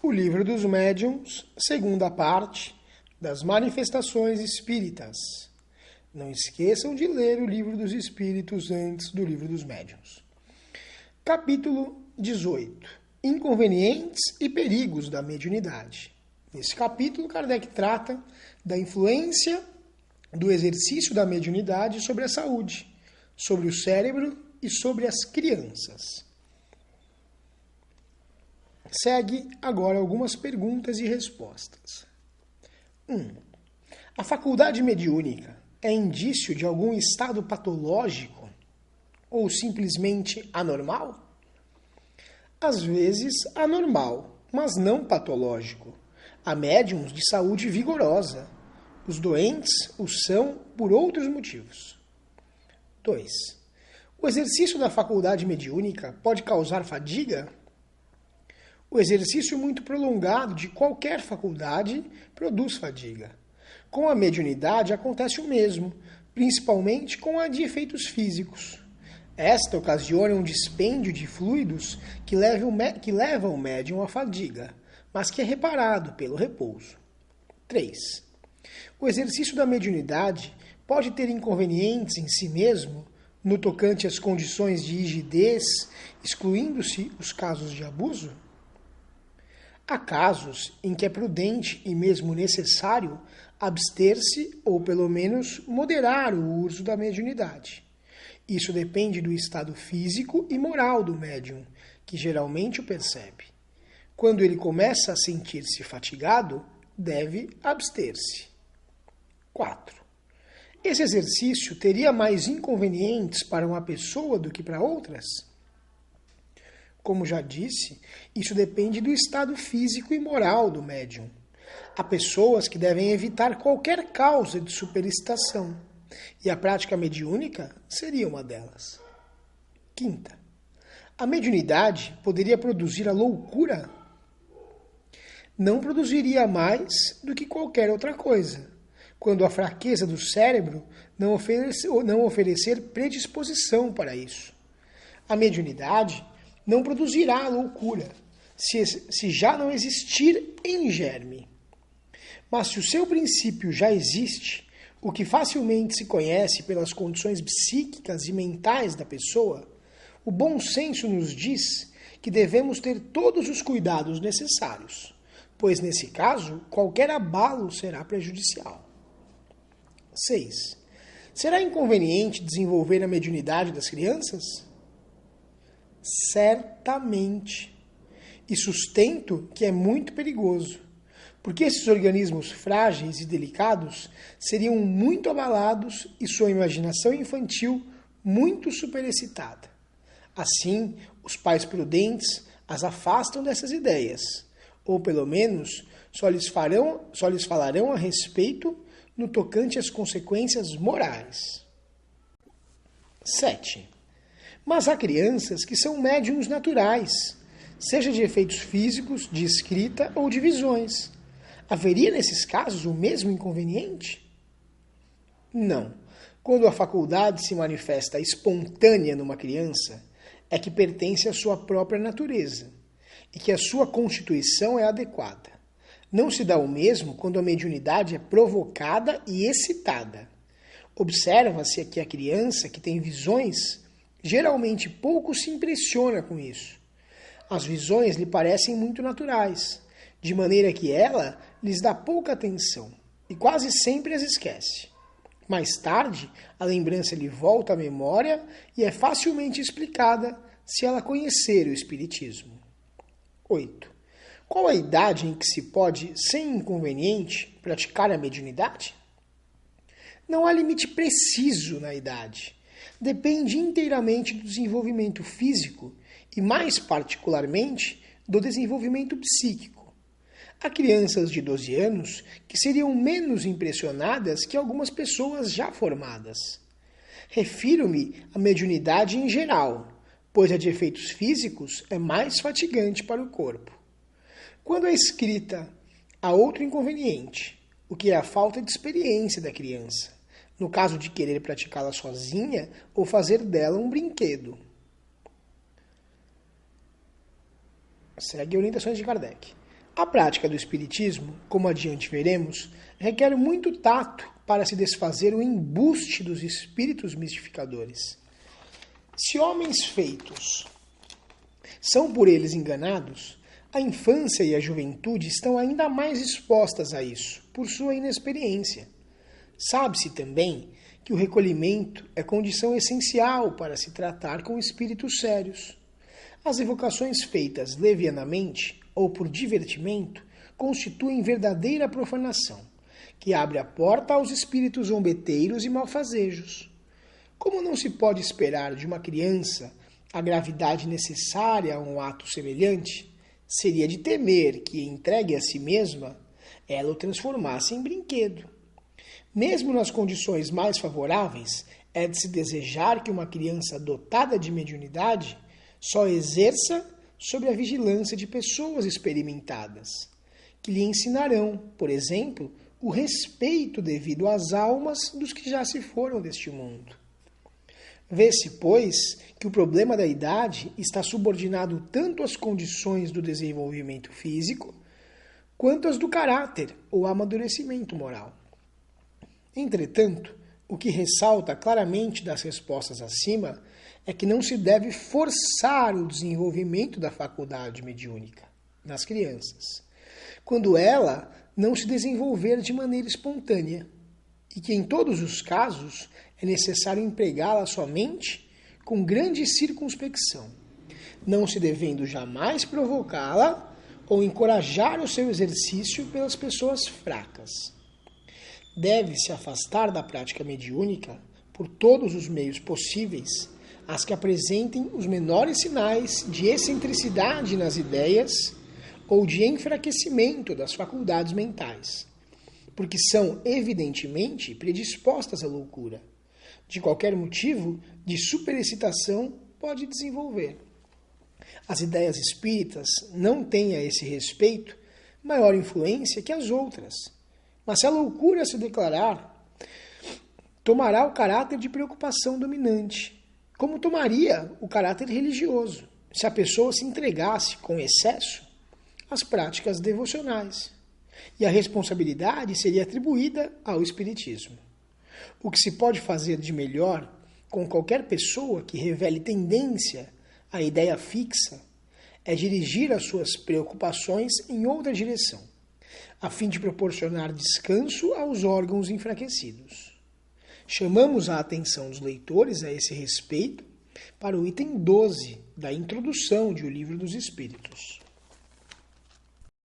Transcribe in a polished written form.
O Livro dos Médiuns, segunda parte das Manifestações Espíritas. Não esqueçam de ler o Livro dos Espíritos antes do Livro dos Médiuns. Capítulo 18. Inconvenientes e perigos da mediunidade. Nesse capítulo, Kardec trata da influência do exercício da mediunidade sobre a saúde, sobre o cérebro e sobre as crianças. Segue agora algumas perguntas e respostas. 1. A faculdade mediúnica é indício de algum estado patológico ou simplesmente anormal? Às vezes anormal, mas não patológico. Há médiuns de saúde vigorosa. Os doentes o são por outros motivos. 2. O exercício da faculdade mediúnica pode causar fadiga? O exercício muito prolongado de qualquer faculdade produz fadiga. Com a mediunidade acontece o mesmo, principalmente com a de efeitos físicos. Esta ocasiona um dispêndio de fluidos que leva o médium à fadiga, mas que é reparado pelo repouso. 3. O exercício da mediunidade pode ter inconvenientes em si mesmo, no tocante às condições de rigidez, excluindo-se os casos de abuso? Há casos em que é prudente e mesmo necessário abster-se ou, pelo menos, moderar o uso da mediunidade. Isso depende do estado físico e moral do médium, que geralmente o percebe. Quando ele começa a sentir-se fatigado, deve abster-se. 4. Esse exercício teria mais inconvenientes para uma pessoa do que para outras? Como já disse, isso depende do estado físico e moral do médium. Há pessoas que devem evitar qualquer causa de superexcitação, e a prática mediúnica seria uma delas. 5. A mediunidade poderia produzir a loucura? Não produziria mais do que qualquer outra coisa, quando a fraqueza do cérebro não oferecer predisposição para isso. A mediunidade não produzirá a loucura, se já não existir em germe. Mas se o seu princípio já existe, o que facilmente se conhece pelas condições psíquicas e mentais da pessoa, o bom senso nos diz que devemos ter todos os cuidados necessários, pois nesse caso, qualquer abalo será prejudicial. 6. Será inconveniente desenvolver a mediunidade das crianças? Certamente. E sustento que é muito perigoso, porque esses organismos frágeis e delicados seriam muito abalados e sua imaginação infantil muito superexcitada. Assim, os pais prudentes as afastam dessas ideias, ou pelo menos só lhes falarão a respeito no tocante às consequências morais. 7. Mas há crianças que são médiuns naturais, seja de efeitos físicos, de escrita ou de visões. Haveria nesses casos o mesmo inconveniente? Não. Quando a faculdade se manifesta espontânea numa criança, é que pertence à sua própria natureza e que a sua constituição é adequada. Não se dá o mesmo quando a mediunidade é provocada e excitada. Observa-se que a criança que tem visões geralmente pouco se impressiona com isso. As visões lhe parecem muito naturais, de maneira que ela lhes dá pouca atenção e quase sempre as esquece. Mais tarde, a lembrança lhe volta à memória e é facilmente explicada se ela conhecer o Espiritismo. 8. Qual a idade em que se pode, sem inconveniente, praticar a mediunidade? Não há limite preciso na idade. Depende inteiramente do desenvolvimento físico e, mais particularmente, do desenvolvimento psíquico. Há crianças de 12 anos que seriam menos impressionadas que algumas pessoas já formadas. Refiro-me à mediunidade em geral, pois a de efeitos físicos é mais fatigante para o corpo. Quando é escrita, há outro inconveniente, o que é a falta de experiência da criança, no caso de querer praticá-la sozinha ou fazer dela um brinquedo. Segue orientações de Kardec. A prática do espiritismo, como adiante veremos, requer muito tato para se desfazer o embuste dos espíritos mistificadores. Se homens feitos são por eles enganados, a infância e a juventude estão ainda mais expostas a isso, por sua inexperiência. Sabe-se também que o recolhimento é condição essencial para se tratar com espíritos sérios. As evocações feitas levianamente ou por divertimento constituem verdadeira profanação, que abre a porta aos espíritos zombeteiros e malfazejos. Como não se pode esperar de uma criança a gravidade necessária a um ato semelhante, seria de temer que, entregue a si mesma, ela o transformasse em brinquedo. Mesmo nas condições mais favoráveis, é de se desejar que uma criança dotada de mediunidade só exerça sob a vigilância de pessoas experimentadas, que lhe ensinarão, por exemplo, o respeito devido às almas dos que já se foram deste mundo. Vê-se, pois, que o problema da idade está subordinado tanto às condições do desenvolvimento físico, quanto às do caráter ou amadurecimento moral. Entretanto, o que ressalta claramente das respostas acima é que não se deve forçar o desenvolvimento da faculdade mediúnica nas crianças, quando ela não se desenvolver de maneira espontânea, e que em todos os casos é necessário empregá-la somente com grande circunspecção, não se devendo jamais provocá-la ou encorajar o seu exercício pelas pessoas fracas. Deve-se afastar da prática mediúnica, por todos os meios possíveis, as que apresentem os menores sinais de excentricidade nas ideias ou de enfraquecimento das faculdades mentais, porque são evidentemente predispostas à loucura. De qualquer motivo de superexcitação pode desenvolver. As ideias espíritas não têm a esse respeito maior influência que as outras, mas se a loucura se declarar, tomará o caráter de preocupação dominante, como tomaria o caráter religioso, se a pessoa se entregasse com excesso às práticas devocionais, e a responsabilidade seria atribuída ao espiritismo. O que se pode fazer de melhor com qualquer pessoa que revele tendência à ideia fixa é dirigir as suas preocupações em outra direção, a fim de proporcionar descanso aos órgãos enfraquecidos. Chamamos a atenção dos leitores a esse respeito para o item 12 da introdução de O Livro dos Espíritos.